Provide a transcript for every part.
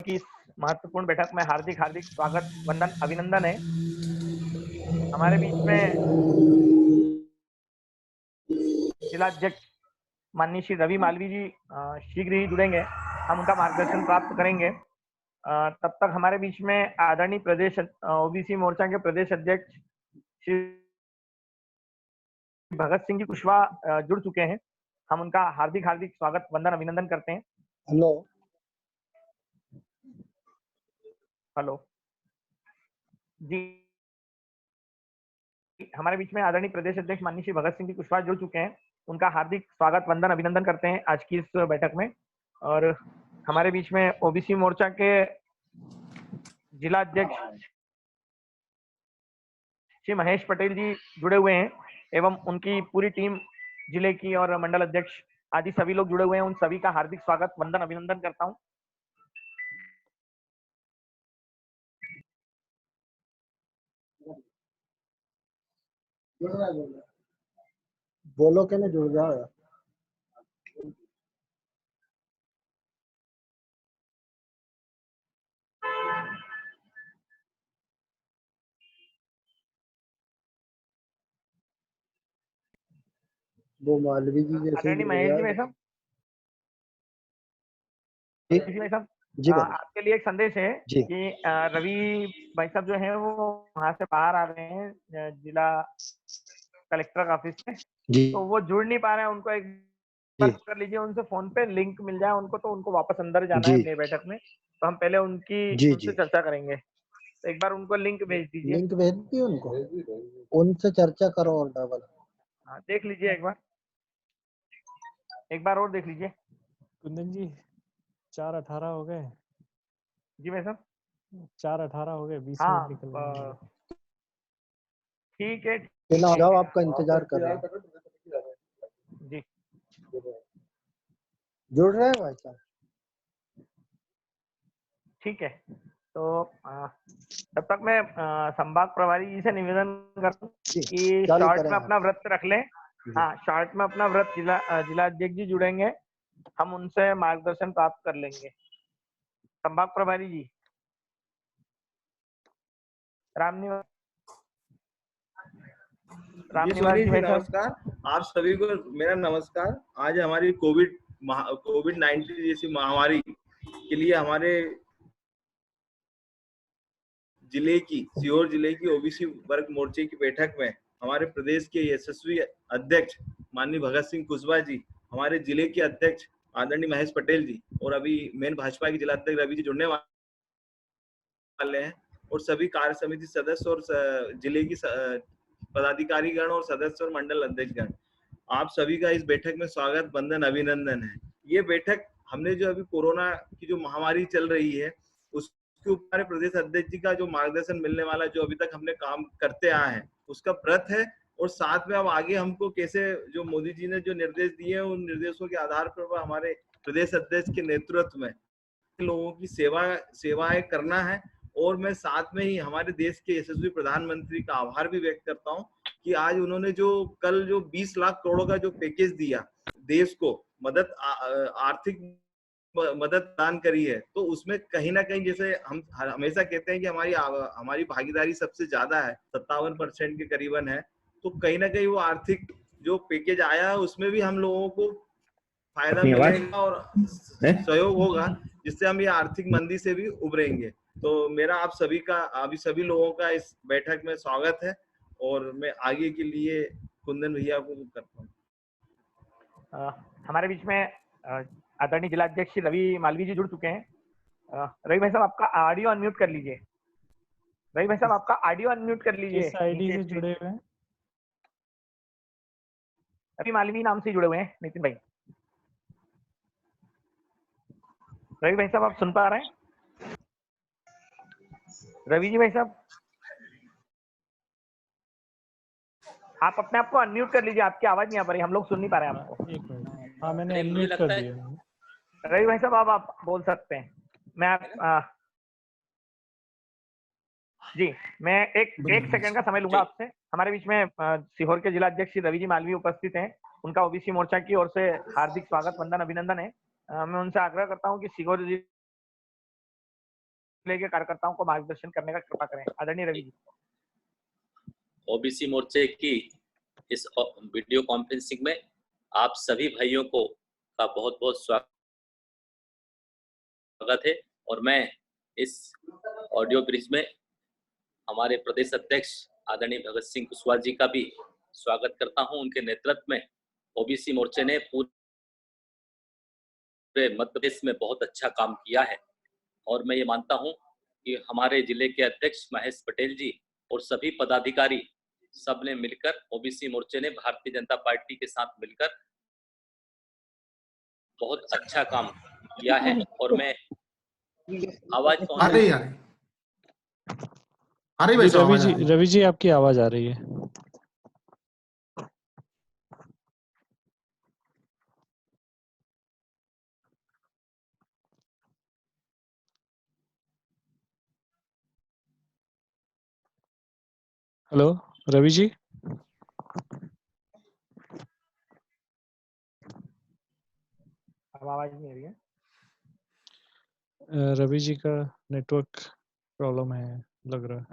की इस महत्वपूर्ण बैठक में हार्दिक हार्दिक स्वागत, वंदन, अभिनंदन है। हमारे बीच में जिलाध्यक्ष माननीय श्री रवि मालवी जी शीघ्र ही जुड़ेंगे। हम उनका मार्गदर्शन प्राप्त करेंगे। तब तक हमारे बीच में आदरणीय प्रदेश ओबीसी मोर्चा के प्रदेश अध्यक्ष श्री भगत सिंह जी कुशवाहा जुड़ चुके हैं। हम उनका हार्दिक हार्दिक स्वागत, वंदन, अभिनंदन करते हैं। हेलो हेलो जी, हमारे बीच में आदरणीय प्रदेश अध्यक्ष माननीय श्री भगत सिंह जी कुशवाहा जुड़ चुके हैं। उनका हार्दिक स्वागत, वंदन, अभिनंदन करते हैं आज की इस बैठक में। और हमारे बीच में ओबीसी मोर्चा के जिला अध्यक्ष श्री महेश पटेल जी जुड़े हुए हैं एवं उनकी पूरी टीम, जिले की और मंडल अध्यक्ष आदि सभी लोग जुड़े हुए हैं। उन सभी का हार्दिक स्वागत, वंदन, अभिनंदन करता हूं। बोलो के नहीं जुड़ जाओ। वो मालवी जी जैसे आदरणीय जुड़ महेश जी जाए। भाई साहब, जी भाई साहब, जी बोलो। आपके लिए एक संदेश है जी कि रवि भाई साहब जो है वो वहां से बाहर आ रहे हैं जिला कलेक्टर ऑफिस से, जी तो वो जुड़ नहीं पा रहे हैं। उनको एक बार जी कर लीजिए, उनसे फोन पे लिंक मिल जाए उनको, तो उनको वापस अंदर जाना है जी अपनी बैठक में। तो हम पहले जी उनसे जी चर्चा करेंगे। तो एक बार उनको लिंक भेज दीजिए। लिंक भेज दी उनको, उनसे चर्चा करो और डबल। हाँ, देख लीजिए एक बार और देख लीजिए। कुंदन जी 4:18 हो गए। जी भाई साहब। 4:18 हो गए, 20 मिनट हाँ, निकल जाएंगे। ठीक है, चलो आ ठीक जाओ, है। आपका इंतजार कर रहे हैं। जी, जुड़ रहे हैं भाई साहब। ठीक है। तो तब तक मैं संभाग प्रभारी जी से निवेदन करता हूँ जी कि चालू शॉर्ट करें में आप। अपना व्रत रख लें। जी हाँ, शॉर्ट में अपना व्रत जिला अध्यक्ष जी जुड़ेंगे, हम उनसे मार्गदर्शन प्राप्त कर लेंगे। संभाग प्रभारी जी रामनिवास जी रामनिवास सोनी जी जी भाई साहब। नमस्कार। आप सभी को मेरा नमस्कार। आज हमारी कोविड 19 जैसी महामारी के लिए हमारे सीहोर जिले की ओबीसी वर्ग मोर्चे की बैठक में हमारे प्रदेश के यशस्वी अध्यक्ष माननीय भगत सिंह कुशवाहा जी, हमारे जिले के अध्यक्ष आदरणीय महेश पटेल जी और अभी मेन भाजपा के जिला अध्यक्ष रवि जी जुड़ने वाले हैं, और सभी कार्य समिति सदस्य और जिले की पदाधिकारीगण और सदस्य और मंडल अध्यक्षगण, आप सभी का इस बैठक में स्वागत, वंदन, अभिनंदन है। ये बैठक हमने जो अभी कोरोना की जो महामारी चल रही है उसके ऊपर प्रदेश अध्यक्ष जी का जो मार्गदर्शन मिलने वाला, जो अभी तक हमने काम करते आए हैं उसका व्रत है, और साथ में अब आगे हमको कैसे जो मोदी जी ने जो निर्देश दिए हैं उन निर्देशों के आधार पर हमारे प्रदेश अध्यक्ष के नेतृत्व में लोगों की सेवाएं करना है। और मैं साथ में ही हमारे देश के यशस्वी प्रधानमंत्री का आभार भी व्यक्त करता हूं कि आज उन्होंने जो कल जो 20 लाख करोड़ का जो पैकेज दिया देश को, आर्थिक मदद प्रदान करी है, तो उसमें कहीं ना कहीं, जैसे हम हमेशा कहते हैं कि हमारी भागीदारी सबसे ज्यादा है, 57% के करीबन है, तो कहीं ना कहीं वो आर्थिक जो पैकेज आया है उसमें भी हम लोगों को फायदा मिलेगा और सहयोग होगा, जिससे हम ये आर्थिक मंदी से भी उबरेंगे। तो मेरा आप सभी लोगों का इस बैठक में स्वागत है, और मैं आगे के लिए कुंदन भैया को करता हूँ। हमारे बीच में आदरणीय जिलाध्यक्ष रवि मालवी जी जुड़ चुके हैं। रवि भाई साहब, आपका ऑडियो अनम्यूट कर लीजिए। रवि भाई साहब, आपका ऑडियो अनम्यूट कर लीजिए। किस आईडी से जुड़े हुए हैं? रवि मालवी नाम से जुड़े हुए हैं नितिन भाई। रवि भाई साहब, आप सुन पा रहे हैं? रवि जी भाई साहब, आप अपने आप को अनम्यूट कर लीजिए। आपकी आवाज नहीं आ पा रही, हम लोग सुन नहीं पा रहे हैं आपको। एक मिनट, हाँ मैंने अनम्यूट कर दिया। रवि भाई साहब, अब आप बोल सकते हैं। मैं एक सेकंड का समय लूंगा आपसे। हमारे बीच में सीहोर के जिला अध्यक्ष श्री रवि जी मालवी उपस्थित हैं। उनका ओबीसी मोर्चा की ओर से हार्दिक स्वागत, वंदन, अभिनंदन है। मैं उनसे आग्रह करता हूं कि सीहोर जिले के कार्यकर्ताओं को मार्गदर्शन करने का कृपा करें। आदरणीय रवि जी। ओबीसी मोर्चे की इस वीडियो कॉन्फ्रेंसिंग में आप सभी भाइयों को का बहुत बहुत स्वागत है। और मैं इस ऑडियो ब्रिज में हमारे प्रदेश अध्यक्ष आदरणीय भगत सिंह कुशवाहा जी का भी स्वागत करता हूं। उनके नेतृत्व में ओबीसी मोर्चे ने पूरे मध्य प्रदेश में बहुत अच्छा काम किया है और मैं ये मानता हूं कि हमारे जिले के अध्यक्ष महेश पटेल जी और सभी पदाधिकारी सब ने मिलकर, ओबीसी मोर्चे ने भारतीय जनता पार्टी के साथ मिलकर बहुत अच्छा काम किया है। और मैं आवाज कौन आ रही भाई साहब, आवाज आ रही है। रवि जी आपकी आवाज आ रही है। हेलो रवि जी। अब आवाज नहीं आ रही है। रवि जी का नेटवर्क प्रॉब्लम है लग रहा है।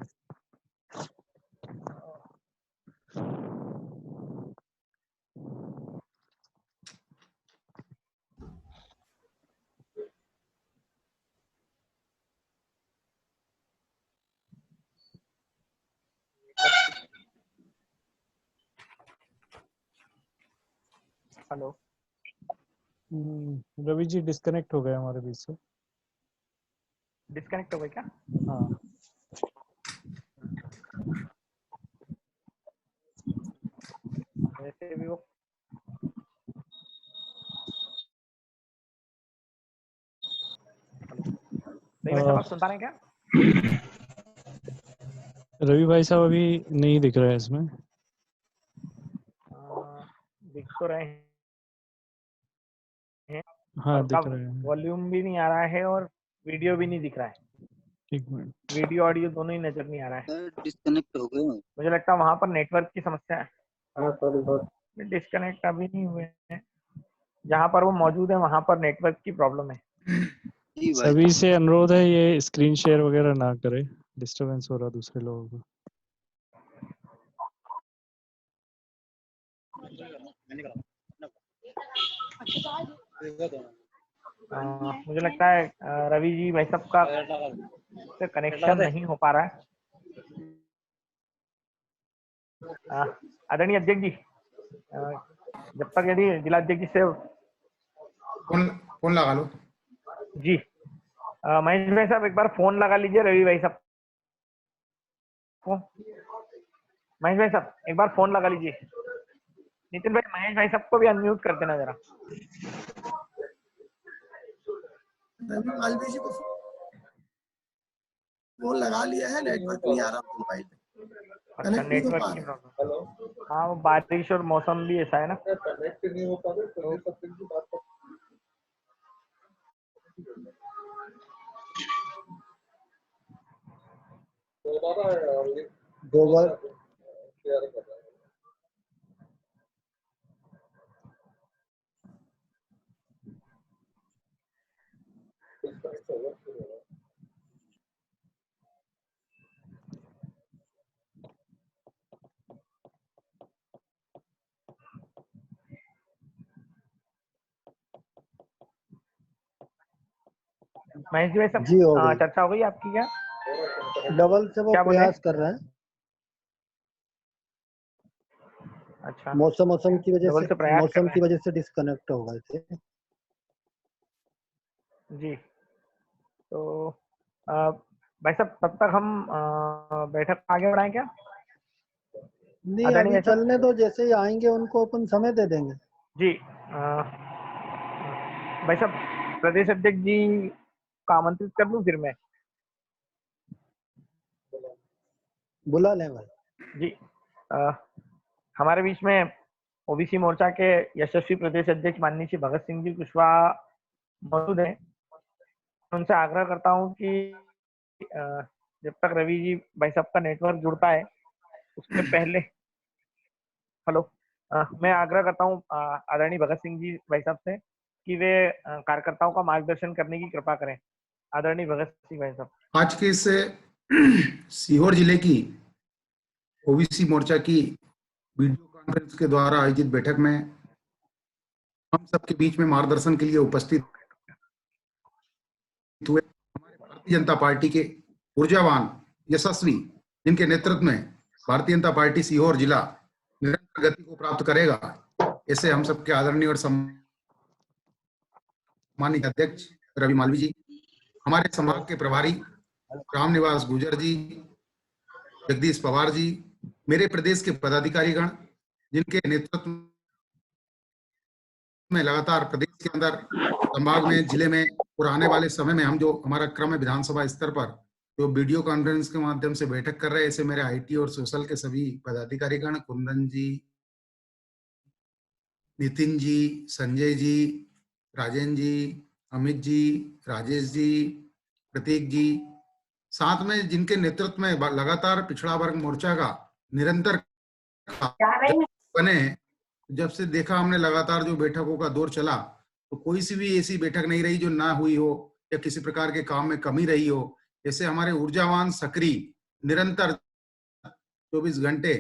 हेलो रवि जी डिस्कनेक्ट हो गए हमारे बीच से। डिस्कनेक्ट हो गई क्या? हाँ वैसे भी वो नहीं, वैसे आप सुन पा रहे हैं क्या? रवि भाई साहब अभी नहीं दिख रहा है इसमें। दिख तो रहे हैं हाँ और दिख कब रहे हैं। वॉल्यूम भी नहीं आ रहा है और वीडियो भी नहीं दिख रहा है। एक मिनट। वीडियो ऑडियो दोनों ही नजर नहीं आ रहा है। डिस्कनेक्ट हो गए। मुझे लगता है वहां पर नेटवर्क की समस्या है। हाँ थोड़ी बहुत। डिस्कनेक्ट अभी नहीं हुए हैं। जहां पर वो मौजूद है वहां पर नेटवर्क की प्रॉब्लम है। जी भाई। सभी से अनुरोध है ये स्क्रीन शेयर वगैरह ना करें, डिस्टरबेंस हो रहा दूसरे लोगों को। मुझे लगता है रवि जी भाई साहब का कनेक्शन नहीं हो पा रहा है। आदरणीय अध्यक्ष जी, जब तक यदि जिला अध्यक्ष जी से फोन लगा लो जी। महेश भाई साहब एक बार फोन लगा लीजिए रवि भाई साहब को। महेश भाई साहब एक बार फोन लगा लीजिए। नितिन भाई महेश भाई साहब को भी अनम्यूट कर देना जरा। मालवीय जी को फोन लगा लिया है, नेटवर्क नहीं आ रहा मोबाइल पे। अच्छा, नेटवर्क की प्रॉब्लम। हाँ वो बारिश और मौसम भी ऐसा है ना। कनेक्ट नहीं हो पा रहा, प्रदेश अध्यक्ष की बात दो बार महेश जी भाई साहब जी हो गई। चर्चा हो गई आपकी क्या? डबल से वो क्या बोले? प्रयास कर रहे हैं। अच्छा, मौसम की वजह डबल से से प्रयास कर रहे हैं। डिस्कनेक्ट हो गए थे। जी। तो भाई साहब तब तक हम बैठक आगे बढ़ाएं क्या? नहीं आदरणीय अभी भाई साहब। चलने दो, जैसे ही आएंगे उनको अपन समय दे देंगे। जी भाई साहब प्रदेश अध्यक्ष जी को आमंत्रित कर लूं फिर मैं? बुला लें भाई। जी। हमारे बीच में ओबीसी मोर्चा के यशस्वी प्रदेश अध्यक्ष माननीय श्री भगत सिंह जी कुशवाहा मौजूद हैं। उनसे आग्रह करता हूं कि जब तक रवि जी भाई साहब का नेटवर्क जुड़ता है उसके पहले हेलो मैं आग्रह करता हूं आदरणीय भगत सिंह जी भाई साहब से कि वे कार्यकर्ताओं का मार्गदर्शन करने की कृपा करें। आदरणीय भगत सिंह भाई साहब। आज के इस सीहोर जिले की ओबीसी मोर्चा की वीडियो कॉन्फ्रेंस के द्वारा आयोजित बैठक में हम सबके बीच में मार्गदर्शन के लिए उपस्थित हुए हमारे भारतीय जनता पार्टी के ऊर्जावान यशस्वी, जिनके नेतृत्व में भारतीय जनता पार्टी सीहोर जिला निरंतर गति को प्राप्त करेगा, ऐसे हम सबके आदरणीय और सम्मानित अध्यक्ष रवि मालवी जी, हमारे संभाग के प्रभारी रामनिवास गुर्जर जी, जगदीश पवार जी, मेरे प्रदेश के पदाधिकारीगण, जिनके नेतृत्व में लगातार प्रदेश के अंदर, संभाग में, जिले में और आने वाले समय में हम जो हमारा क्रम है विधानसभा स्तर पर जो वीडियो कॉन्फ्रेंस के माध्यम से बैठक कर रहे हैं, ऐसे मेरे आईटी और सोशल के सभी पदाधिकारीगण, कुंदन जी, नितिन जी, संजय जी, राजेंद्र जी, अमित जी, राजेश जी, प्रतीक जी, साथ में जिनके नेतृत्व में लगातार पिछड़ा वर्ग मोर्चा का निरंतर बने, जब से देखा हमने लगातार जो बैठकों का दौर चला, तो कोई सी भी ऐसी बैठक नहीं रही जो ना हुई हो या किसी प्रकार के काम में कमी रही हो। ऐसे हमारे ऊर्जावान, सक्रिय, निरंतर 24 घंटे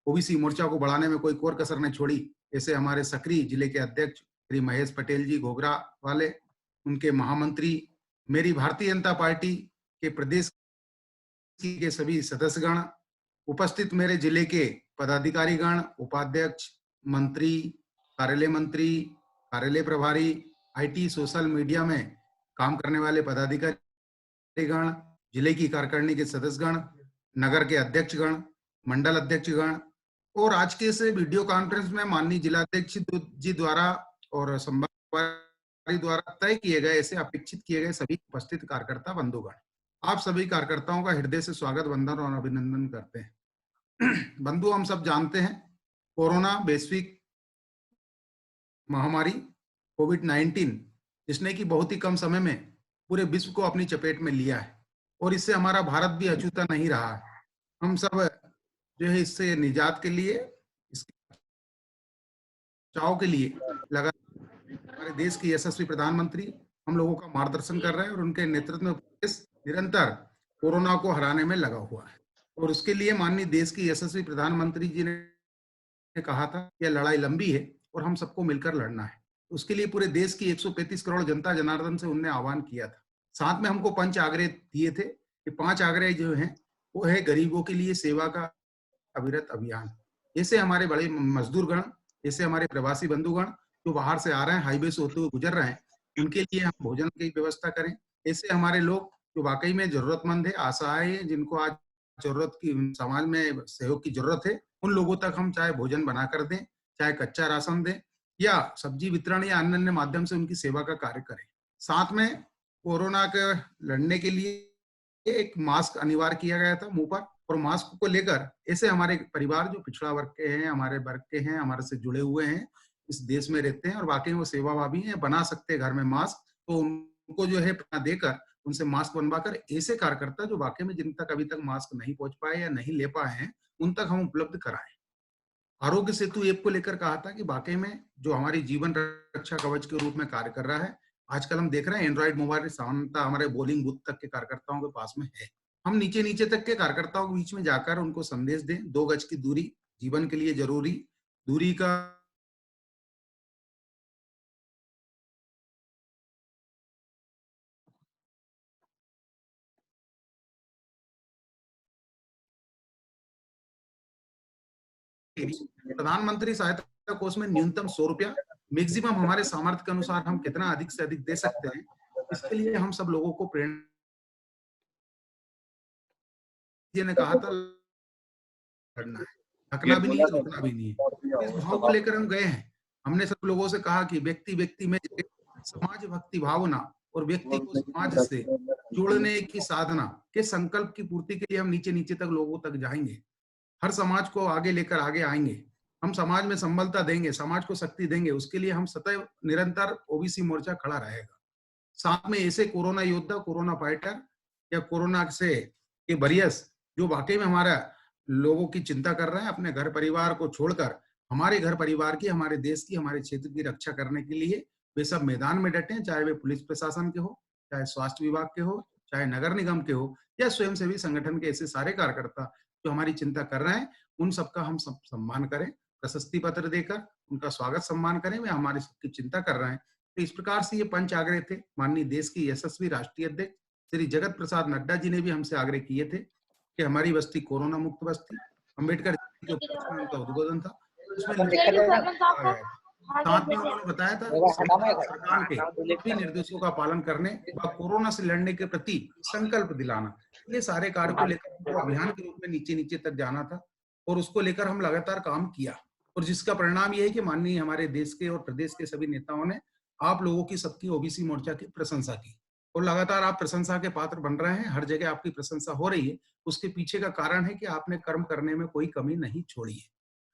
ओबीसी मोर्चा को बढ़ाने में कोई कोर कसर नहीं छोड़ी, ऐसे हमारे सक्रिय जिले के अध्यक्ष श्री महेश पटेल जी घोघरा वाले, उनके महामंत्री, मेरी भारतीय जनता पार्टी के प्रदेश के सभी सदस्यगण, उपस्थित मेरे जिले के पदाधिकारीगण, उपाध्यक्ष, मंत्री, कार्यालय प्रभारी, आईटी सोशल मीडिया में काम करने वाले पदाधिकारीगण, जिले की कार्यकारिणी के सदस्यगण, नगर के अध्यक्षगण, मंडल अध्यक्षगण और आज के इस वीडियो कॉन्फ्रेंस में माननीय जिलाध्यक्ष जी द्वारा और संभाग द्वारा तय किए गए, ऐसे अपेक्षित किए गए सभी उपस्थित कार्यकर्ता बंधुगण, आप सभी कार्यकर्ताओं का हृदय से स्वागत, वंदन और अभिनंदन करते हैं। बंधु, हम सब जानते हैं कोरोना वैश्विक महामारी कोविड-19, जिसने कि बहुत ही कम समय में पूरे विश्व को अपनी चपेट में लिया है और इससे हमारा भारत भी अछूता नहीं रहा है। हम सब जो है इससे निजात के लिए, इसके बचाव के लिए लगातार हमारे देश के यशस्वी प्रधानमंत्री हम लोगों का मार्गदर्शन कर रहे हैं और उनके नेतृत्व में देश निरंतर कोरोना को हराने में लगा हुआ है। और उसके लिए माननीय देश के यशस्वी प्रधानमंत्री जी ने कहा था यह लड़ाई लंबी है और हम सबको मिलकर लड़ना है। उसके लिए पूरे देश की 135 करोड़ जनता जनार्दन से उनने आह्वान किया था। साथ में हमको 5 आग्रह दिए थे कि 5 आग्रह जो हैं वो है गरीबों के लिए सेवा का अविरत अभियान। ऐसे हमारे बड़े मजदूरगण, ऐसे हमारे प्रवासी बंधुगण जो बाहर से आ रहे हैं, हाईवे से होते हुए गुजर रहे हैं, उनके लिए हम भोजन की व्यवस्था करें। ऐसे हमारे लोग जो वाकई में जरूरतमंद है, असहाय है, जिनको आज जरूरत की, समाज में सहयोग की जरूरत है, उन लोगों तक हम चाहे भोजन बनाकर दें, चाहे कच्चा राशन दें या सब्जी वितरण या अन्य माध्यम से उनकी सेवा का कार्य करें। साथ में कोरोना के लड़ने के लिए एक मास्क अनिवार्य किया गया था मुंह पर, और मास्क को लेकर ऐसे हमारे परिवार जो पिछड़ा वर्ग के हैं, हमारे वर्ग के हैं, हमारे से जुड़े हुए हैं, इस देश में रहते हैं और वाकई वो सेवाभावी हैं, बना सकते हैं घर में मास्क, तो उनको जो है देकर उनसे मास्क बनवाकर ऐसे कार्यकर्ता जो वाकई में जिन तक अभी तक मास्क नहीं पहुंच पाए या नहीं ले पाए हैं, उन तक हम उपलब्ध कराएं। आरोग्य सेतु ऐप को लेकर कहा था कि वाकई में जो हमारी जीवन रक्षा कवच के रूप में कार्य कर रहा है। आजकल हम देख रहे हैं एंड्रॉइड मोबाइल सामान्यतः हमारे बोलिंग बूथ तक के कार्यकर्ताओं के पास में है। हम नीचे तक के कार्यकर्ताओं के बीच में जाकर उनको संदेश दें, 2 गज की दूरी जीवन के लिए जरूरी, दूरी का प्रधानमंत्री सहायता कोष में न्यूनतम 100 रुपया, मैक्सिमम हमारे सामर्थ्य के अनुसार हम कितना अधिक से अधिक दे सकते हैं, इसके लिए हम सब लोगों को प्रेरणा ने कहा था लड़ना है, थकना भी नहीं है, रुकना भी नहीं है। इस भाव को लेकर हम गए हैं। हमने सब लोगों से कहा कि व्यक्ति में समाज भक्ति भावना और व्यक्ति को समाज से जोड़ने की साधना के संकल्प की पूर्ति के लिए हम नीचे तक लोगों तक जाएंगे, हर समाज को आगे लेकर आगे आएंगे, हम समाज में संबलता देंगे, समाज को शक्ति देंगे। उसके लिए हम सदैव निरंतर ओबीसी मोर्चा खड़ा रहेगा। साथ में ऐसे कोरोना योद्धा, कोरोना फाइटर या कोरोना से के वॉरियर्स जो वाकई में हमारा लोगों की चिंता कर रहे हैं, अपने घर परिवार को छोड़कर हमारे घर परिवार की, हमारे देश की, हमारे क्षेत्र की रक्षा करने के लिए वे सब मैदान में डटे, चाहे वे पुलिस प्रशासन के हो, चाहे स्वास्थ्य विभाग के हो, चाहे नगर निगम के हो, या स्वयंसेवी संगठन के ऐसे सारे कार्यकर्ता जो हमारी चिंता कर रहे हैं, उन सबका हम सब सम्मान करें, प्रशस्ति पत्र देकर उनका स्वागत सम्मान करें। वे हमारी सबकी चिंता कर रहे हैं। तो इस प्रकार से ये पंच आग्रह थे। माननीय देश के यशस्वी राष्ट्रीय अध्यक्ष श्री जगत प्रसाद नड्डा जी ने भी हमसे आग्रह किए थे कि हमारी बस्ती कोरोना मुक्त बस्ती, अम्बेडकर के उपलक्ष्य में उनका उद्बोधन था, उसमें साथ में उन्होंने बताया था सरकार के सभी निर्देशों का पालन करने व कोरोना से लड़ने के प्रति संकल्प दिलाना, ये सारे कार्य को लेकर हमको अभियान के रूप में नीचे नीचे तक जाना था और उसको लेकर हम लगातार काम किया। और जिसका परिणाम ये है कि माननीय हमारे देश के और प्रदेश के सभी नेताओं ने आप लोगों की सबकी ओबीसी मोर्चा की प्रशंसा की और लगातार आप प्रशंसा के पात्र बन रहे हैं। हर जगह आपकी प्रशंसा हो रही है। उसके पीछे का कारण है कि आपने कर्म करने में कोई कमी नहीं छोड़ी है।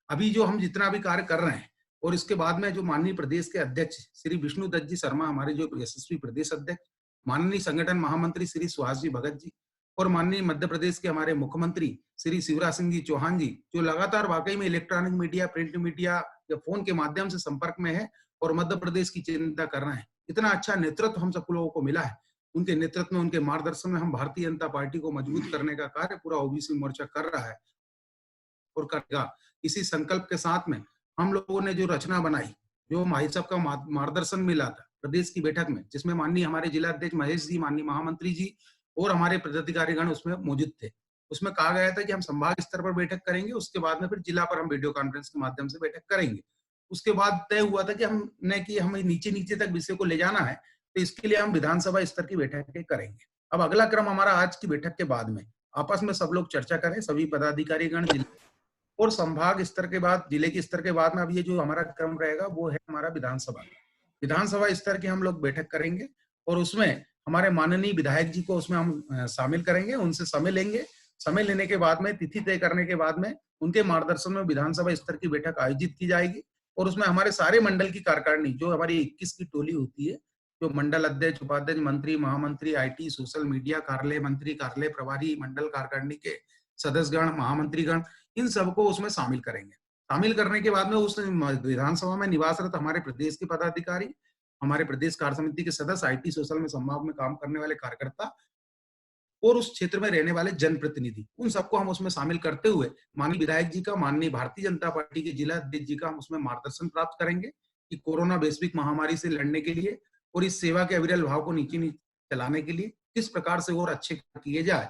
अभी जो हम जितना भी कार्य कर रहे हैं और इसके बाद में जो माननीय प्रदेश के अध्यक्ष श्री विष्णु दत्त जी शर्मा, हमारे जो यशस्वी प्रदेश अध्यक्ष, माननीय संगठन महामंत्री श्री सुहास जी भगत जी और माननीय मध्य प्रदेश के हमारे मुख्यमंत्री श्री शिवराज सिंह जी चौहान जी, जो लगातार वाकई में इलेक्ट्रॉनिक मीडिया, प्रिंट मीडिया या फोन के माध्यम से संपर्क में है और मध्य प्रदेश की चिंता कर रहे हैं। इतना अच्छा नेतृत्व हम सब लोगों को मिला है। उनके नेतृत्व में, उनके मार्गदर्शन में हम भारतीय जनता पार्टी को मजबूत करने का कार्य पूरा ओबीसी मोर्चा कर रहा है और करेगा। इसी संकल्प के साथ में हम लोगों ने जो रचना बनाई, जो माही साहब का मार्गदर्शन मिला था प्रदेश की बैठक में, जिसमें माननीय हमारे जिला अध्यक्ष महेश जी, माननीय महामंत्री जी और हमारे पदाधिकारीगण उसमें मौजूद थे। उसमें कहा गया था कि हम संभाग स्तर पर बैठक करेंगे, उसके बाद में फिर जिला पर हम वीडियो कॉन्फ्रेंस के माध्यम से बैठक करेंगे। उसके बाद तय हुआ था कि हमें नीचे नीचे तक विषय को ले जाना है, तो इसके लिए हम विधानसभा स्तर की बैठकें करेंगे। अब अगला क्रम हमारा आज की बैठक के बाद में आपस में सब लोग चर्चा करें, सभी पदाधिकारीगण और संभाग स्तर के बाद जिले के स्तर के बाद में अब ये जो हमारा क्रम रहेगा वो है हमारा विधानसभा स्तर की हम लोग बैठक करेंगे और उसमें हमारे माननीय विधायक जी को उसमें हम शामिल करेंगे, उनसे समय लेंगे। समय लेने के बाद में तिथि तय करने के बाद में उनके मार्गदर्शन में विधानसभा स्तर की बैठक आयोजित की जाएगी और उसमें हमारे सारे मंडल की कार्यकारिणी, जो हमारी 21 की टोली होती है, जो मंडल अध्यक्ष, उपाध्यक्ष, मंत्री, महामंत्री, आईटी, सोशल मीडिया कार्यालय, मंत्री कार्यालय प्रभारी, मंडल कार्यकारिणी के सदस्यगण, महामंत्रीगण, इन सबको उसमें शामिल करेंगे। शामिल करने के बाद में उस विधानसभा में निवासरत हमारे प्रदेश के पदाधिकारी, हमारे प्रदेश कार्य समिति के सदस्य, आईटी, सोशल में संभाग में काम करने वाले कार्यकर्ता और उस क्षेत्र में रहने वाले जनप्रतिनिधि, उन सबको हम उसमें शामिल करते हुए माननीय विधायक जी का, माननीय भारतीय जनता पार्टी के जिला अध्यक्ष जी का हम उसमें मार्गदर्शन प्राप्त करेंगे कि कोरोना वैश्विक महामारी से लड़ने के लिए और इस सेवा के अविरल भाव को नीचे चलाने के लिए किस प्रकार से और अच्छे किए जाए,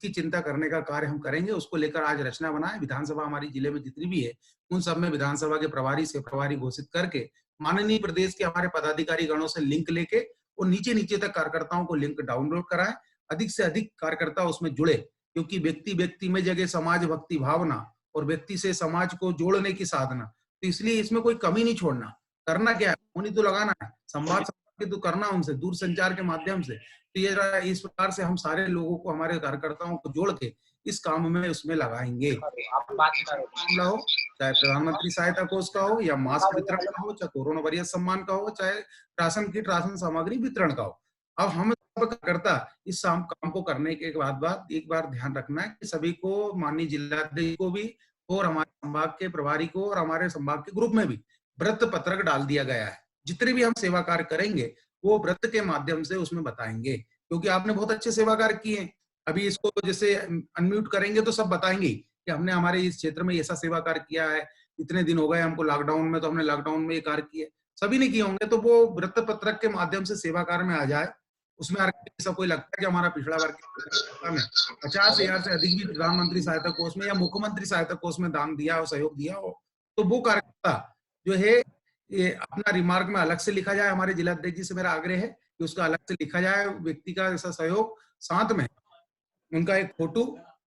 की चिंता करने का कार्य हम करेंगे। उसको लेकर आज रचना बनाए। विधानसभा हमारी जिले में जितनी भी है उन सब में विधानसभा के प्रभारी से प्रभारी घोषित करके माननीय प्रदेश के हमारे पदाधिकारी गणों से लिंक लेके और नीचे नीचे तक कार्यकर्ताओं को लिंक डाउनलोड कराएं, अधिक से अधिक कार्यकर्ता उसमें जुड़े, क्योंकि व्यक्ति व्यक्ति में जगह समाज भक्ति भावना और व्यक्ति से समाज को जोड़ने की साधना, तो इसलिए इसमें कोई कमी नहीं छोड़ना। करना क्या है, उन्हीं तो लगाना है, संवाद तो करना उनसे दूर संचार के माध्यम से। तो ये इस प्रकार से हम सारे लोगों को, हमारे कार्यकर्ताओं को जोड़ के इस काम में उसमें लगाएंगे। मामला हो, चाहे प्रधानमंत्री सहायता कोष का हो या मास्क वितरण का हो, चाहे कोरोना वॉरियर सम्मान का हो, चाहे राशन किट, राशन सामग्री वितरण का हो। अब हम कार्यकर्ता इस काम को करने के बाद एक बार ध्यान रखना है कि सभी को, माननीय जिलाध्यक्ष को भी और हमारे संभाग के प्रभारी को और हमारे संभाग के ग्रुप में भी व्रत पत्रक डाल दिया गया है। जितने भी हम सेवा कार्य करेंगे वो व्रत के माध्यम से उसमें बताएंगे, क्योंकि आपने बहुत अच्छे सेवा कार्य किए। अभी इसको जैसे अनम्यूट करेंगे तो सब बताएंगे कि हमने हमारे इस क्षेत्र में ऐसा सेवा कार्य किया है, इतने दिन हो गए हमको लॉकडाउन में, तो हमने लॉकडाउन में ये कार्य किए। सभी ने किए होंगे, तो वो व्रत पत्रक के माध्यम से सेवा कार्य में आ जाए। उसमें ऐसा कोई लगता है कि हमारा पिछड़ा वर्ग 50,000 से अधिक भी प्रधानमंत्री सहायता कोष में या मुख्यमंत्री सहायता कोष में दान दिया हो, सहयोग दिया हो, तो वो कार्यकर्ता जो है ये अपना रिमार्क में अलग से लिखा जाए। हमारे जिला अध्यक्ष जी से मेरा आग्रह है कि उसका अलग से लिखा जाए, व्यक्ति का ऐसा सहयोग, साथ में उनका एक फोटो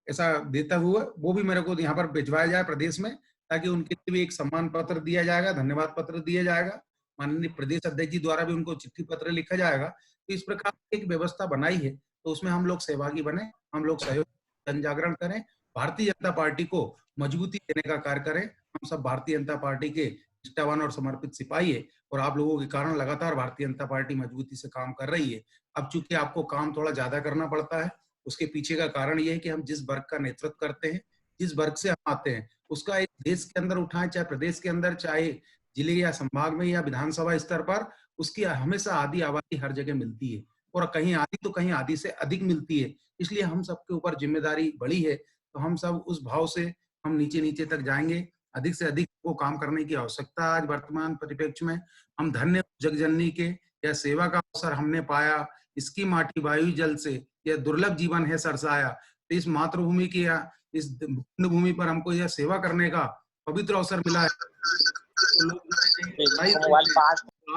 ऐसा देता हुआ वो भी मेरे को यहाँ पर भिजवाया जाए प्रदेश में, ताकि उनके लिए भी एक सम्मान पत्र दिया जाएगा, धन्यवाद पत्र दिया जाएगा, माननीय प्रदेश अध्यक्ष जी द्वारा भी उनको चिट्ठी पत्र लिखा जाएगा। तो इस प्रकार एक व्यवस्था बनाई है, तो उसमें हम लोग सहभागी बने, हम लोग सहयोग, जन जागरण करें, भारतीय जनता पार्टी को मजबूती देने का कार्य करें। हम सब भारतीय जनता पार्टी के निष्ठावान और समर्पित सिपाही है और आप लोगों के कारण लगातार भारतीय जनता पार्टी मजबूती से काम कर रही है। अब चूंकि आपको काम थोड़ा ज्यादा करना पड़ता है, उसके पीछे का कारण ये है कि हम जिस वर्ग का नेतृत्व करते हैं, जिस वर्ग से हम आते हैं, उसका एक देश के अंदर उठाएं, चाहे प्रदेश के अंदर, चाहे जिले या संभाग में या विधानसभा स्तर पर, उसकी हमेशा आधी आबादी हर जगह मिलती है। और कहीं आधी तो कहीं आधी से अधिक मिलती है। इसलिए हम सबके ऊपर जिम्मेदारी बड़ी है, तो हम सब उस भाव से हम नीचे नीचे तक जाएंगे। अधिक से अधिक को काम करने की आवश्यकता आज वर्तमान परिप्रेक्ष्य में। हम धन्य जगजननी के यह सेवा का अवसर हमने पाया, इसकी माटी वायु जल से यह दुर्लभ जीवन है सरसाया। तो इस मातृभूमि की इस भूमि पर हमको यह सेवा करने का पवित्र अवसर मिला है। तो लोग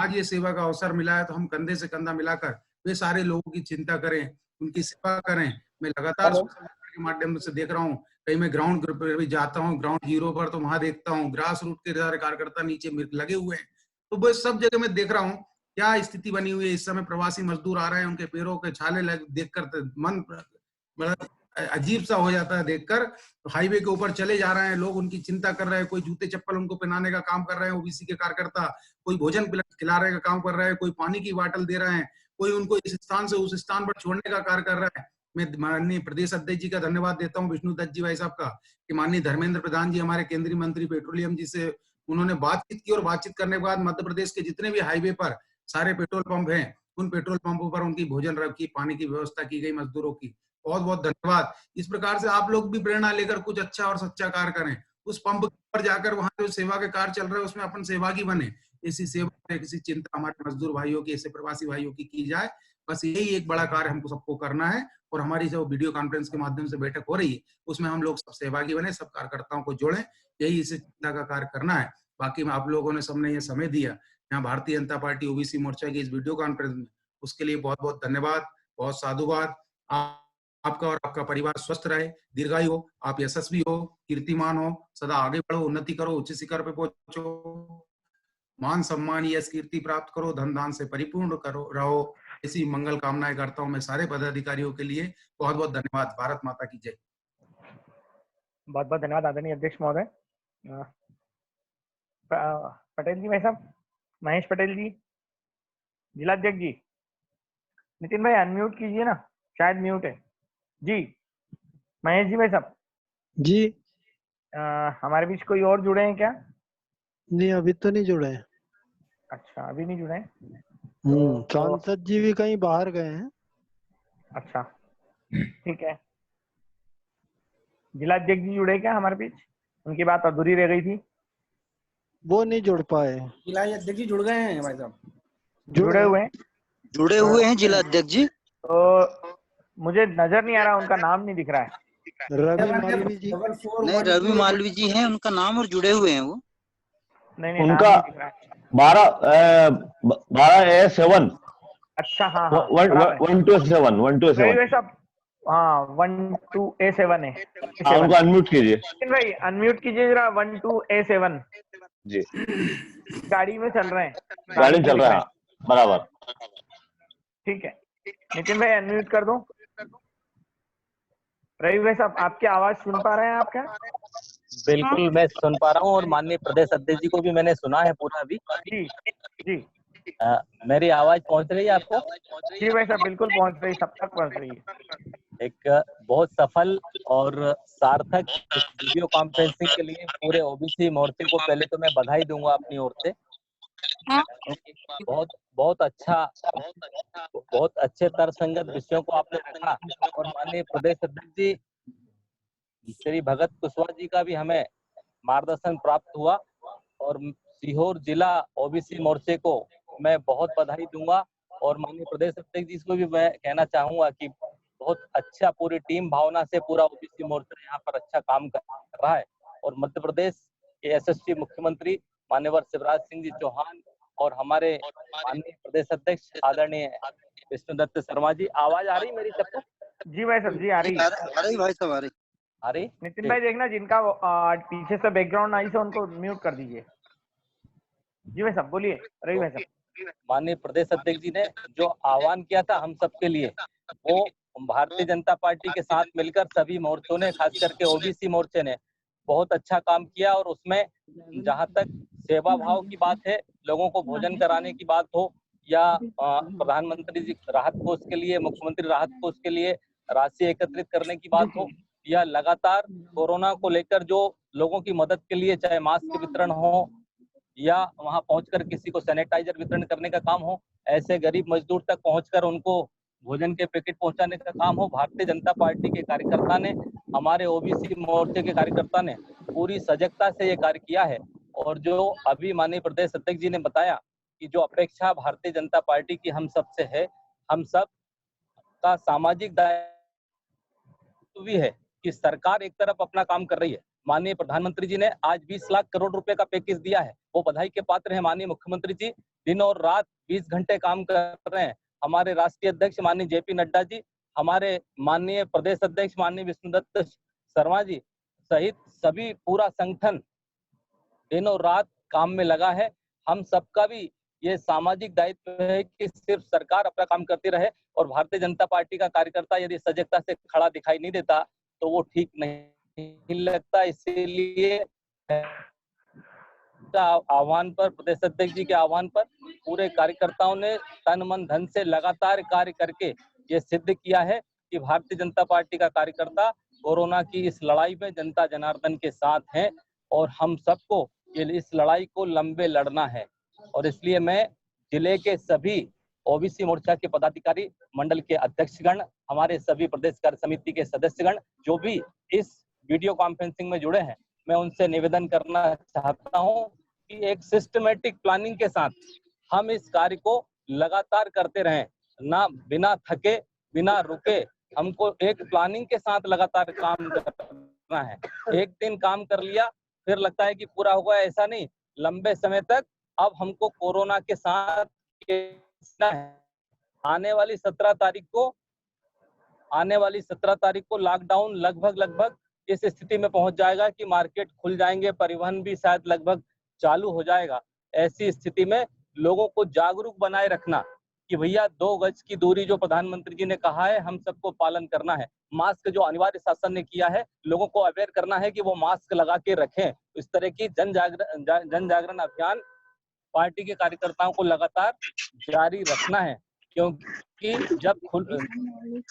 आज ये सेवा का अवसर मिला है, तो हम कंधे से कंधा मिलाकर वे सारे लोगों की चिंता करें, उनकी सेवा करें। मैं लगातार सोशल मीडिया के माध्यम से देख रहा हूँ, कहीं मैं ग्राउंड पर भी जाता हूँ, ग्राउंड जीरो पर, तो वहां देखता हूँ ग्रास रूट के सारे कार्यकर्ता नीचे लगे हुए हैं। तो वो सब जगह मैं देख रहा हूँ क्या स्थिति बनी हुई है। इस समय प्रवासी मजदूर आ रहे हैं, उनके पैरों के छाले देखकर मन बड़ा अजीब सा हो जाता है देखकर। तो हाईवे के ऊपर चले जा रहे हैं लोग, उनकी चिंता कर रहे हैं, कोई जूते चप्पल उनको पहनाने का काम कर रहे हैं ओबीसी के कार्यकर्ता, कोई भोजन खिलाने का काम कर रहे हैं, कोई पानी की बाटल दे रहे हैं, कोई उनको इस स्थान से उस स्थान पर छोड़ने का कार्य कर रहा है। मैं माननीय प्रदेश अध्यक्ष जी का धन्यवाद देता हूँ, विष्णु दत्त जी भाई साहब का, कि माननीय धर्मेंद्र प्रधान जी हमारे केंद्रीय मंत्री पेट्रोलियम जी से उन्होंने बातचीत की, और बातचीत करने के बाद मध्य प्रदेश के जितने भी हाईवे पर सारे पेट्रोल पंप हैं, उन पेट्रोल पंपों पर उनकी भोजन की, पानी की व्यवस्था की गई मजदूरों की। बहुत बहुत धन्यवाद। इस प्रकार से आप लोग भी प्रेरणा लेकर कुछ अच्छा और सच्चा कार्य करें। उस पंप पर जाकर वहां जो सेवा के कार्य चल रहे हैं उसमें अपन सहभागी बने। इसी सेवा किसी चिंता हमारे मजदूर भाइयों की, ऐसे प्रवासी भाइयों की जाए। बस यही एक बड़ा कार्य हमको सबको करना है। और हमारी जो वीडियो कॉन्फ्रेंस के माध्यम से बैठक हो रही है उसमें हम लोग सब सहभागी बने, सब कार्यकर्ताओं को जोड़ें, यही इसे चिंता का कार्य करना है। बाकी में आप लोगों ने सबने ये समय दिया यहाँ भारतीय जनता पार्टी ओबीसी मोर्चा की इस वीडियो कॉन्फ्रेंस में, उसके लिए बहुत बहुत धन्यवाद, बहुत साधुवाद। आपका और आपका परिवार स्वस्थ रहे, दीर्घायु हो, आप यशस्वी हो, कीर्तिमान हो, सदा आगे बढ़ो, उन्नति करो, उच्च शिखर पे पहुंचो, मान सम्मान यश कीर्ति प्राप्त करो, धन दान से परिपूर्ण करो रहो। ऐसी मंगल कामनाएं करता हूं मैं सारे पदाधिकारियों के लिए। बहुत बहुत धन्यवाद। भारत माता की जय। बहुत बहुत धन्यवाद आदरणीय अध्यक्ष महोदय। पटेल जी भाई साहब, महेश पटेल जी, जिलाध्यक्ष जी, नितिन भाई अनम्यूट कीजिए ना, शायद म्यूट है जी। महेश जी भाई साहब जी। हमारे बीच कोई और जुड़े हैं क्या? नहीं, अभी तो नहीं जुड़े हैं। अच्छा, अभी नहीं जुड़े हैं। सांसद जी भी कहीं बाहर गए हैं। अच्छा, ठीक है। जिलाध्यक्ष जी जुड़े क्या हमारे बीच? उनकी बात अधूरी रह गई थी, वो नहीं जुड़ पाए। जिलाध्यक्ष जी जुड़ गए हैं भाई साहब, जुड़े हुए हैं, जुड़े हुए हैं जिलाध्यक्ष जी। तो मुझे नजर नहीं आ रहा, उनका नाम नहीं दिख रहा है। रवि मालवी जी। नहीं, रवि मालवी जी हैं, उनका नाम और जुड़े हुए हैं वो। नहीं, उनका नाम नहीं दिख रहा है। 12A7। अच्छा, हाँ हाँ, 127 साहब, हाँ 12A7 है। उनको अनम्यूट कीजिए भाई, अनम्यूट कीजिए जरा। 12A7 जी। गाड़ी में चल रहे हैं, गाड़ी चल रहा है, बराबर। ठीक है, नितिन भाई अनम्यूट कर दो। रवि भाई साहब, आपकी आवाज सुन पा रहे हैं आप क्या? बिल्कुल मैं सुन पा रहा हूँ, और माननीय प्रदेश अध्यक्ष जी को भी मैंने सुना है पूरा अभी। जी जी। मेरी आवाज पहुंच रही है आपको? जी भाई साहब, बिल्कुल पहुंच रही, सब तक पहुंच रही है। एक बहुत सफल और सार्थक वीडियो कॉन्फ्रेंसिंग के लिए पूरे ओबीसी मोर्चे को पहले तो मैं बधाई दूंगा अपनी ओर से। बहुत अच्छा, बहुत अच्छे तर्कसंगत विषयों को आपने रखा। और माननीय प्रदेश अध्यक्ष जी श्री भगत कुशवाहा जी का भी हमें मार्गदर्शन प्राप्त हुआ, और सीहोर जिला ओबीसी मोर्चे को मैं बहुत बधाई दूंगा। और माननीय प्रदेश अध्यक्ष जी को भी मैं कहना चाहूंगा कि बहुत अच्छा पूरी टीम भावना से पूरा ओबीसी मोर्चा यहाँ पर अच्छा काम कर रहा है। और मध्य प्रदेश के यशस्वी मुख्यमंत्री माननीय शिवराज सिंह जी चौहान और हमारे माननीय प्रदेश अध्यक्ष आदरणीय विष्णुदत्त शर्मा जी। आवाज आ रही मेरी तब तक? जी भाई साहब, जी आ रही भाई साहब आ रही। अरे नितिन भाई देखना, जिनका पीछे से बैकग्राउंड नॉइस है उनको म्यूट कर दीजिए। जी भाई साहब बोलिए। रवि भाई साहब, माननीय प्रदेश अध्यक्ष जी ने जो आह्वान किया था हम सबके लिए, वो भारतीय जनता पार्टी के साथ मिलकर सभी मोर्चों ने, खास करके ओबीसी मोर्चे ने बहुत अच्छा काम किया। और उसमें जहां तक सेवा भाव की बात है, लोगों को भोजन कराने की बात हो, या प्रधानमंत्री जी राहत कोष के लिए, मुख्यमंत्री राहत कोष के लिए राशि एकत्रित करने की बात हो, या लगातार कोरोना को लेकर जो लोगों की मदद के लिए चाहे मास्क वितरण हो, या वहां पहुंचकर किसी को सैनिटाइजर वितरण करने का काम हो, ऐसे गरीब मजदूर तक पहुंचकर उनको भोजन के पैकेट पहुंचाने का काम हो, भारतीय जनता पार्टी के कार्यकर्ता ने, हमारे ओबीसी मोर्चे के कार्यकर्ता ने पूरी सजगता से ये कार्य किया है। और जो अभी माननीय प्रदेश अध्यक्ष जी ने बताया कि जो अपेक्षा भारतीय जनता पार्टी की हम सब से है, हम सब का सामाजिक दायित्व भी है कि सरकार एक तरफ अपना काम कर रही है। माननीय प्रधानमंत्री जी ने आज 20 लाख करोड़ रुपए का पैकेज दिया है, वो बधाई के पात्र हैं। माननीय मुख्यमंत्री जी दिन और रात 20 घंटे काम कर रहे हैं। हमारे राष्ट्रीय अध्यक्ष माननीय जेपी नड्डा जी, हमारे माननीय प्रदेश अध्यक्ष माननीय विष्णुदत्त शर्मा जी सहित सभी पूरा संगठन दिनों रात काम में लगा है। हम सबका भी ये सामाजिक दायित्व है कि सिर्फ सरकार अपना काम करती रहे और भारतीय जनता पार्टी का कार्यकर्ता यदि सजगता से खड़ा दिखाई नहीं देता तो वो ठीक नहीं लगता। इसीलिए आह्वान पर, प्रदेश अध्यक्ष जी के आह्वान पर पूरे कार्यकर्ताओं ने तन मन धन से लगातार कार्य करके ये सिद्ध किया है कि भारतीय जनता पार्टी का कार्यकर्ता कोरोना की इस लड़ाई में जनता जनार्दन के साथ हैं और हम सबको इस लड़ाई को लंबे लड़ना है। और इसलिए मैं जिले के सभी ओबीसी मोर्चा के पदाधिकारी, मंडल के अध्यक्षगण, हमारे सभी प्रदेश कार्य समिति के सदस्यगण जो भी इस वीडियो कॉन्फ्रेंसिंग में जुड़े हैं, मैं उनसे निवेदन करना चाहता हूं कि एक सिस्टमेटिक प्लानिंग के साथ हम इस कार्य को लगातार करते रहें, ना बिना थके बिना रुके। हमको एक प्लानिंग के साथ लगातार काम करना है। एक दिन काम कर लिया फिर लगता है कि पूरा हो गया, ऐसा नहीं। लंबे समय तक अब हमको कोरोना के साथ आने वाली 17 तारीख को लॉकडाउन लगभग इस स्थिति में पहुंच जाएगा कि मार्केट खुल जाएंगे, परिवहन भी शायद लगभग चालू हो जाएगा। ऐसी स्थिति में लोगों को जागरूक बनाए रखना कि भैया 2 गज की दूरी जो प्रधानमंत्री जी ने कहा है हम सबको पालन करना है। मास्क जो अनिवार्य शासन ने किया है, लोगों को अवेयर करना है कि वो मास्क लगा के रखें। इस तरह की जन जागरण अभियान पार्टी के कार्यकर्ताओं को लगातार जारी रखना है, क्योंकि जब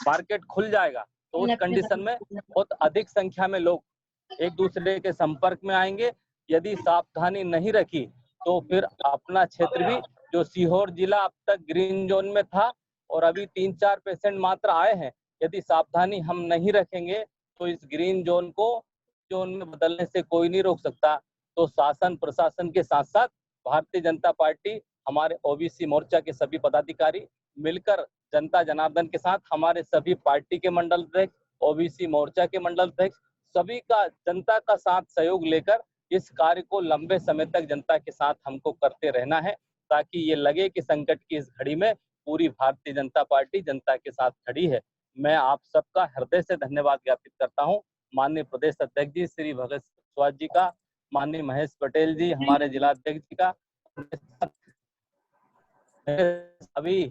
मार्केट खुल जाएगा तो उस कंडीशन में बहुत अधिक संख्या में लोग एक दूसरे के संपर्क में आएंगे। यदि सावधानी नहीं रखी तो फिर अपना क्षेत्र भी, जो सीहोर जिला अब तक ग्रीन जोन में था और अभी 3-4 पेशेंट मात्र आए हैं, यदि सावधानी हम नहीं रखेंगे तो इस ग्रीन जोन को जोन में बदलने से कोई नहीं रोक सकता। तो शासन प्रशासन के साथ साथ भारतीय जनता पार्टी, हमारे ओबीसी मोर्चा के सभी पदाधिकारी मिलकर जनता जनार्दन के साथ, हमारे सभी पार्टी के मंडल अध्यक्ष, ओबीसी मोर्चा के मंडल अध्यक्ष, सभी का जनता का साथ सहयोग लेकर इस कार्य को लंबे समय तक जनता के साथ हमको करते रहना है, ताकि ये लगे कि संकट की इस घड़ी में पूरी भारतीय जनता पार्टी जनता के साथ खड़ी है। मैं आप सबका हृदय से धन्यवाद ज्ञापित करता हूँ। माननीय प्रदेश अध्यक्ष जी श्री भगत कुशवाहा जी का, माननीय महेश पटेल जी हमारे जिला अध्यक्ष जी का, अभी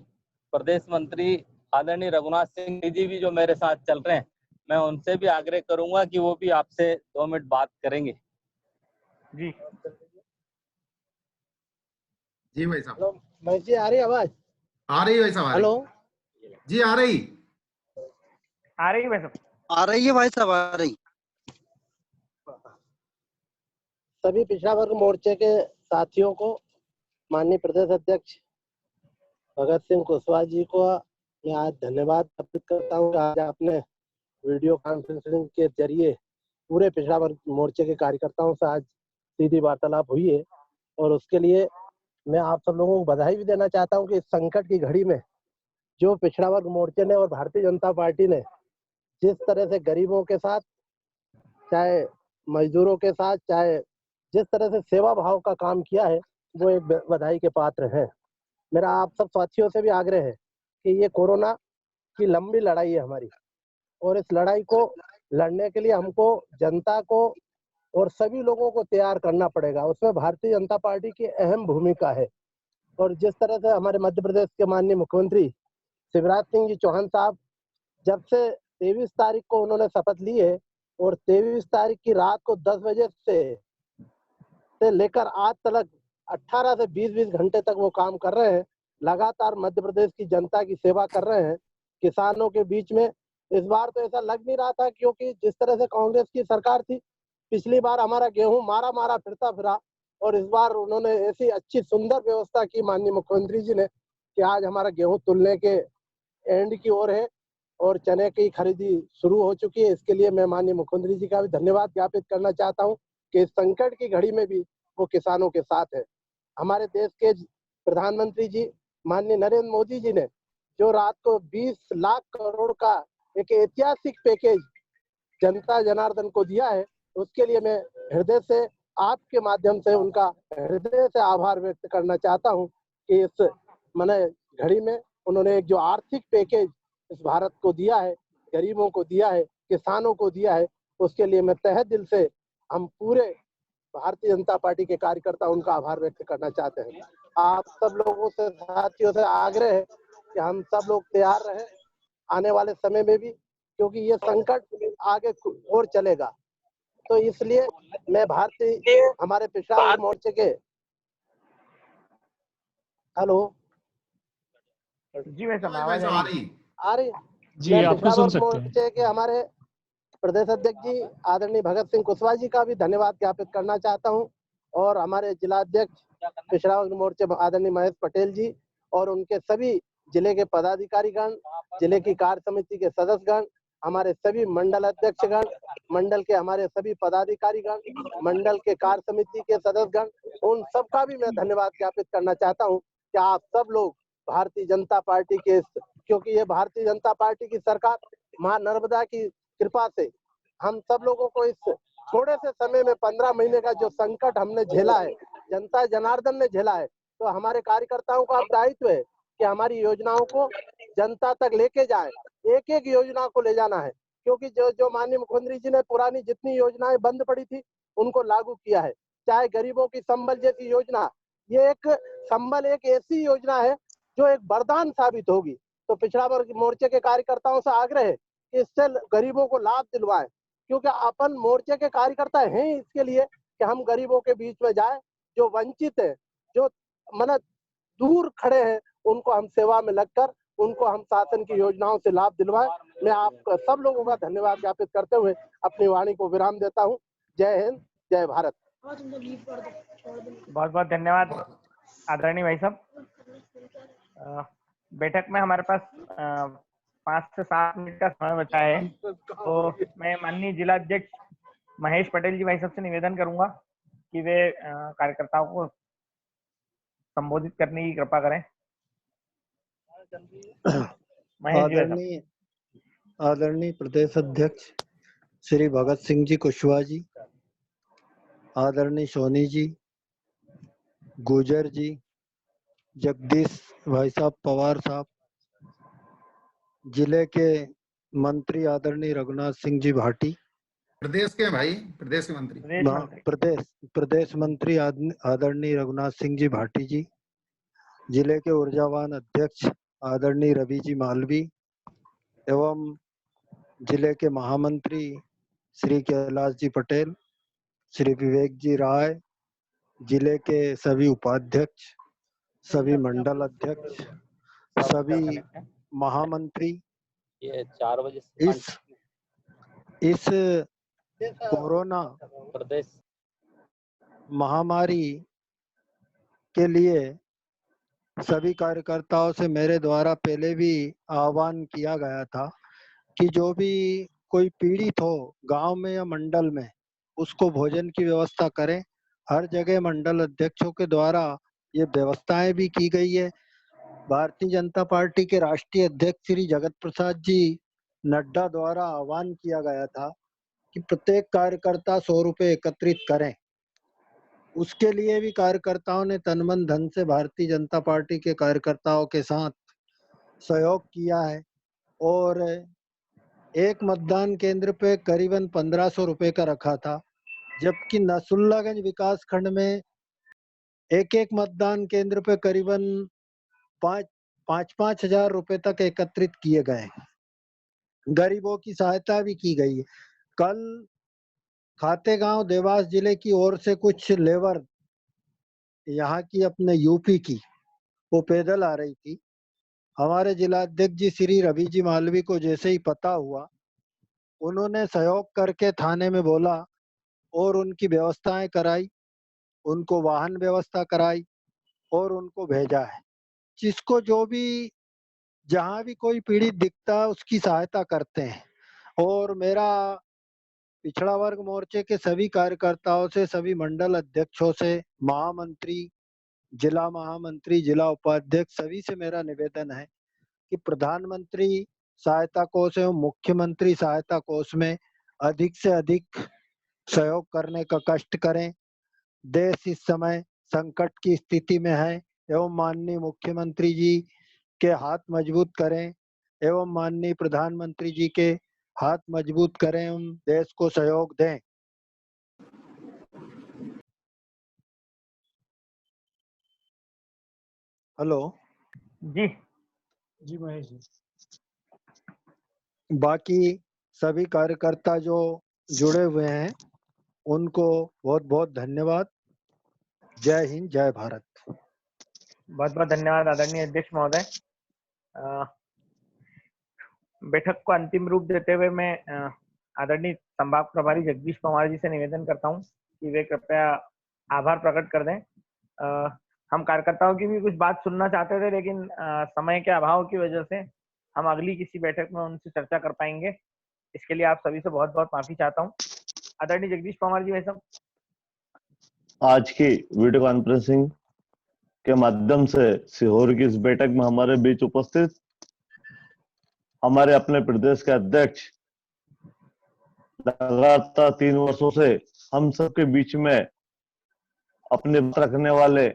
प्रदेश मंत्री आदरणीय रघुनाथ सिंह जी भी जो मेरे साथ चल रहे हैं, मैं उनसे भी आग्रह करूंगा कि वो भी आपसे 2 मिनट बात करेंगे। जी जी भाई साहब। हेलो महेश जी, आ रही आवाज? आ रही भाई साहब। हेलो जी आ रही भाई साहब। आ रही है भाई साहब, आ रही। सभी पिछड़ा वर्ग मोर्चे के साथियों को, माननीय प्रदेश अध्यक्ष भगत सिंह कुशवाहा जी को मैं आज धन्यवाद अर्पित करता हूँ। आज आपने वीडियो कॉन्फ्रेंसिंग के जरिए पूरे पिछड़ा वर्ग मोर्चे के कार्यकर्ताओं से आज सीधी वार्तालाप हुई है और उसके लिए मैं आप सब लोगों को बधाई भी देना चाहता हूँ कि इस संकट की घड़ी में जो पिछड़ा वर्ग मोर्चे ने और भारतीय जनता पार्टी ने जिस तरह से गरीबों के साथ, चाहे मजदूरों के साथ, चाहे जिस तरह से सेवा भाव का काम किया है, वो एक बधाई के पात्र हैं। मेरा आप सब साथियों से भी आग्रह है कि ये कोरोना की लंबी लड़ाई है हमारी, और इस लड़ाई को लड़ने के लिए हमको जनता को और सभी लोगों को तैयार करना पड़ेगा। उसमें भारतीय जनता पार्टी की अहम भूमिका है। और जिस तरह से हमारे मध्य प्रदेश के माननीय मुख्यमंत्री शिवराज सिंह जी चौहान साहब जब से 23 तारीख को उन्होंने शपथ ली है और 23 तारीख की रात को 10 बजे से लेकर आज तक 18 से 20 घंटे तक वो काम कर रहे हैं। लगातार मध्य प्रदेश की जनता की सेवा कर रहे हैं, किसानों के बीच में। इस बार तो ऐसा लग नहीं रहा था, क्योंकि जिस तरह से कांग्रेस की सरकार थी, पिछली बार हमारा गेहूं मारा फिरता फिरा, और इस बार उन्होंने ऐसी अच्छी सुंदर व्यवस्था की माननीय मुख्यमंत्री जी ने कि आज हमारा गेहूं तुलने के एंड की ओर है और चने की खरीदी शुरू हो चुकी है। इसके लिए मैं माननीय मुख्यमंत्री जी का भी धन्यवाद ज्ञापित करना चाहता हूं कि इस संकट की घड़ी में भी वो किसानों के साथ है। हमारे देश के प्रधानमंत्री जी माननीय नरेंद्र मोदी जी ने जो रात को 20 लाख करोड़ का एक ऐतिहासिक पैकेज जनता जनार्दन को दिया है, उसके लिए मैं हृदय से आपके माध्यम से उनका हृदय से आभार व्यक्त करना चाहता हूं कि इस माने घड़ी में उन्होंने एक जो आर्थिक पैकेज इस भारत को दिया है, गरीबों को दिया है, किसानों को दिया है, उसके लिए मैं तहे दिल से हम पूरे भारतीय जनता पार्टी के कार्यकर्ता उनका आभार व्यक्त करना चाहते हैं। आप सब लोगों से, साथियों से आग्रह है कि हम सब लोग तैयार रहें आने वाले समय में भी, क्योंकि ये संकट आगे और चलेगा। तो इसलिए मैं भारतीय हमारे पिछड़ा वर्ग मोर्चे के हेलो जी वैसे आवाज आ रही जी मैं आपको पिछड़ा सुन वर्ग सकते हैं। मोर्चे के हमारे प्रदेश अध्यक्ष जी आदरणीय भगत सिंह कुशवाहा जी का भी धन्यवाद ज्ञापित करना चाहता हूं और हमारे जिला अध्यक्ष पिछड़ा वर्ग मोर्चे आदरणीय महेश पटेल जी और उनके सभी जिले के पदाधिकारीगण, जिले की कार्य समिति के सदस्यगण, हमारे सभी मंडल अध्यक्षगण, मंडल के हमारे सभी पदाधिकारीगण, मंडल के कार्य समिति के सदस्यगण, उन सबका भी मैं धन्यवाद ज्ञापित करना चाहता हूं कि आप सब लोग भारतीय जनता पार्टी के, क्योंकि ये भारतीय जनता पार्टी की सरकार मां नर्मदा की कृपा से हम सब लोगों को इस थोड़े से समय में 15 महीने का जो संकट हमने झेला है, जनता जनार्दन ने झेला है, तो हमारे कार्यकर्ताओं का अब दायित्व है कि हमारी योजनाओं को जनता तक लेके जाए, एक एक योजना को ले जाना है, क्योंकि जो माननीय मुख्यमंत्री जी ने पुरानी जितनी योजनाएं बंद पड़ी थी उनको लागू किया है। चाहे गरीबों की संबल जैसी योजना, ये एक संबल एक ऐसी योजना है जो एक वरदान साबित होगी। तो पिछड़ा वर्ग मोर्चे के कार्यकर्ताओं से आग्रह है कि इससे गरीबों को लाभ दिलवाएं, क्योंकि अपन मोर्चे के कार्यकर्ता हैं इसके लिए कि हम गरीबों के बीच में जाए, जो वंचित है, जो मन दूर खड़े हैं, उनको हम सेवा में लगकर उनको हम शासन की योजनाओं से लाभ दिलवाएं। मैं आप सब लोगों का धन्यवाद ज्ञापित करते हुए अपनी वाणी को विराम देता हूं। जय हिंद, जय भारत। बहुत बहुत धन्यवाद आदरणीय भाई साहब। बैठक में हमारे पास 5 से 7 मिनट का समय बचा है, तो मैं माननीय जिला अध्यक्ष महेश पटेल जी भाई साहब से निवेदन करूंगा कि वे कार्यकर्ताओं को संबोधित करने की कृपा करें। महेश जी भाई साहब। आदरणीय प्रदेश अध्यक्ष श्री भगत सिंह जी कुशवाहा जी, आदरणीय सोनी जी, गुजर जी, जगदीश भाई साहब पवार साहब, जिले के मंत्री आदरणीय रघुनाथ सिंह जी भाटी, प्रदेश के भाई, प्रदेश के मंत्री, प्रदेश मंत्री आदरणीय रघुनाथ सिंह जी भाटी जी, जिले के ऊर्जावान अध्यक्ष आदरणीय रवि जी मालवी एवं जिले के महामंत्री श्री कैलाश जी पटेल, श्री विवेक जी राय, जिले के सभी उपाध्यक्ष, सभी मंडल अध्यक्ष, सभी महामंत्री, ये 4 बजे इस कोरोना प्रदेश महामारी के लिए सभी कार्यकर्ताओं से मेरे द्वारा पहले भी आह्वान किया गया था कि जो भी कोई पीड़ित हो गांव में या मंडल में, उसको भोजन की व्यवस्था करें। हर जगह मंडल अध्यक्षों के द्वारा ये व्यवस्थाएं भी की गई है। भारतीय जनता पार्टी के राष्ट्रीय अध्यक्ष श्री जगत प्रसाद जी नड्डा द्वारा आह्वान किया गया था कि प्रत्येक कार्यकर्ता 100 रुपए एकत्रित करें। उसके लिए भी कार्यकर्ताओं ने तन मन धन से भारतीय जनता पार्टी के कार्यकर्ताओं के साथ सहयोग किया है और एक मतदान केंद्र पे करीबन 1500 रुपए का रखा था, जबकि नसुल्लागंज विकास खंड में एक मतदान केंद्र पे करीबन 5-5 हजार रुपए तक एकत्रित किए गए। गरीबों की सहायता भी की गई है। कल खातेगांव देवास जिले की ओर से कुछ लेबर यहाँ की अपने यूपी की वो पैदल आ रही थी। हमारे जिला अध्यक्ष जी श्री रवि जी मालवी को जैसे ही पता हुआ, उन्होंने सहयोग करके थाने में बोला और उनकी व्यवस्थाएं कराई, उनको वाहन व्यवस्था कराई और उनको भेजा है। जिसको जो भी जहाँ भी कोई पीड़ित दिखता है उसकी सहायता करते हैं। और मेरा पिछड़ा वर्ग मोर्चे के सभी कार्यकर्ताओं से, सभी मंडल अध्यक्षों से, महामंत्री, जिला उपाध्यक्ष सभी से मेरा निवेदन है कि प्रधानमंत्री सहायता कोष एवं मुख्यमंत्री सहायता कोष में अधिक से अधिक सहयोग करने का कष्ट करें। देश इस समय संकट की स्थिति में है एवं माननीय मुख्यमंत्री जी के हाथ मजबूत करें एवं माननीय प्रधानमंत्री जी के हाथ मजबूत करें एवं देश को सहयोग दें। हेलो जी जी महेश जी। बाकी सभी कार्यकर्ता जो जुड़े हुए हैं उनको बहुत बहुत धन्यवाद। जय हिंद, जय भारत। बहुत बहुत धन्यवाद आदरणीय अध्यक्ष महोदय। बैठक को अंतिम रूप देते हुए मैं आदरणीय संभाग प्रभारी जगदीश पवार जी से निवेदन करता हूं कि वे कृपया आभार प्रकट कर दें। हम कार्यकर्ताओं की भी कुछ बात सुनना चाहते थे, लेकिन समय के अभाव की वजह से हम अगली किसी बैठक में उनसे चर्चा कर पाएंगे। इसके लिए आप सभी से बहुत बहुत माफी चाहता हूँ। आदरणीय जगदीश पवार जी, भाई साहब। आज की वीडियो कॉन्फ्रेंसिंग के माध्यम से सीहोर की इस बैठक में हमारे बीच उपस्थित हमारे अपने प्रदेश के अध्यक्ष, लगातार 3 वर्षों से हम सबके बीच में अपने बात रखने वाले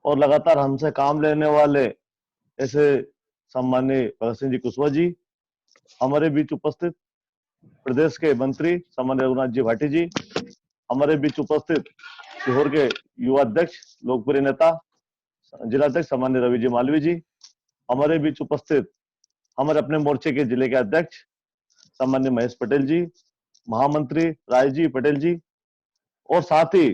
और लगातार हमसे काम लेने वाले ऐसे सम्माननीय भगत सिंह जी कुशवाहा जी, हमारे बीच उपस्थित प्रदेश के मंत्री सम्माननीय रघुनाथ जी भाटी जी, हमारे बीच उपस्थित सीहोर के युवा अध्यक्ष, लोकप्रिय नेता, जिलाध्यक्ष सम्माननीय रवि जी मालवी जी, हमारे बीच उपस्थित हमारे अपने मोर्चे के जिले के अध्यक्ष सम्माननीय महेश पटेल जी, महामंत्री राय जी पटेल जी, और साथ ही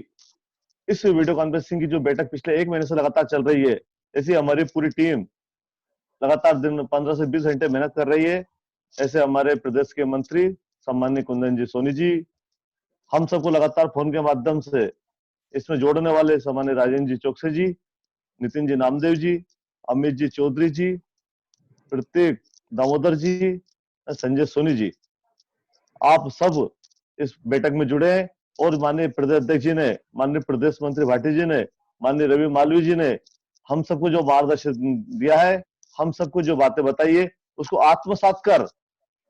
इस वीडियो कॉन्फ्रेंसिंग की जो बैठक पिछले 1 महीने से लगातार चल रही है, ऐसी हमारी पूरी टीम लगातार दिन 15 से 20 घंटे मेहनत कर रही है। ऐसे हमारे प्रदेश के मंत्री सम्माननीय कुंदन जी सोनी जी, हम सबको लगातार फोन के माध्यम से इसमें जोड़ने वाले सम्माननीय राजेंद्र जी चौकसे जी, नितिन जी नामदेव जी, अमित जी चौधरी जी, प्रत्येक दामोदर जी, संजय सोनी जी, आप सब इस बैठक में जुड़े हैं। और माननीय प्रदेश अध्यक्ष जी ने, माननीय प्रदेश मंत्री भाटी जी ने, माननीय रवि मालवी जी ने हम सबको जो मार्गदर्शन दिया है, हम सबको जो बातें बताई है, उसको आत्मसात कर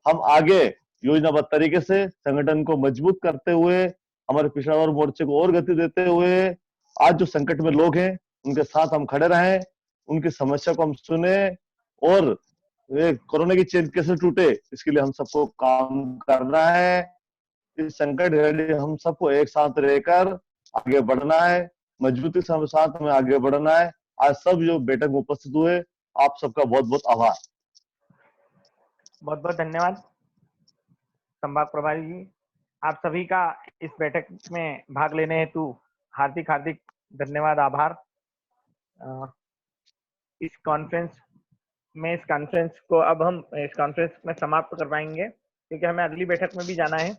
हम आगे योजनाबद्ध तरीके से संगठन को मजबूत करते हुए, हमारे पिछड़ा वर्ग मोर्चे को और गति देते हुए, आज जो संकट में लोग हैं उनके साथ हम खड़े रहें, उनकी समस्या को हम सुने और कोरोना की चेन कैसे टूटे, इसके लिए हम सबको काम करना है। इस संकट घड़ी हम सबको एक साथ रहकर आगे बढ़ना है, मजबूती से साथ में आगे बढ़ना है। आज सब जो बैठक में उपस्थित हुए, आप सबका बहुत बहुत आभार। बहुत बहुत धन्यवाद संभाग प्रभारी जी। आप सभी का इस बैठक में भाग लेने हेतु हार्दिक हार्दिक धन्यवाद, आभार। इस कॉन्फ्रेंस को अब हम इस कॉन्फ्रेंस में समाप्त कर पाएंगे, क्योंकि हमें अगली बैठक में भी जाना है।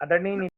आदरणीय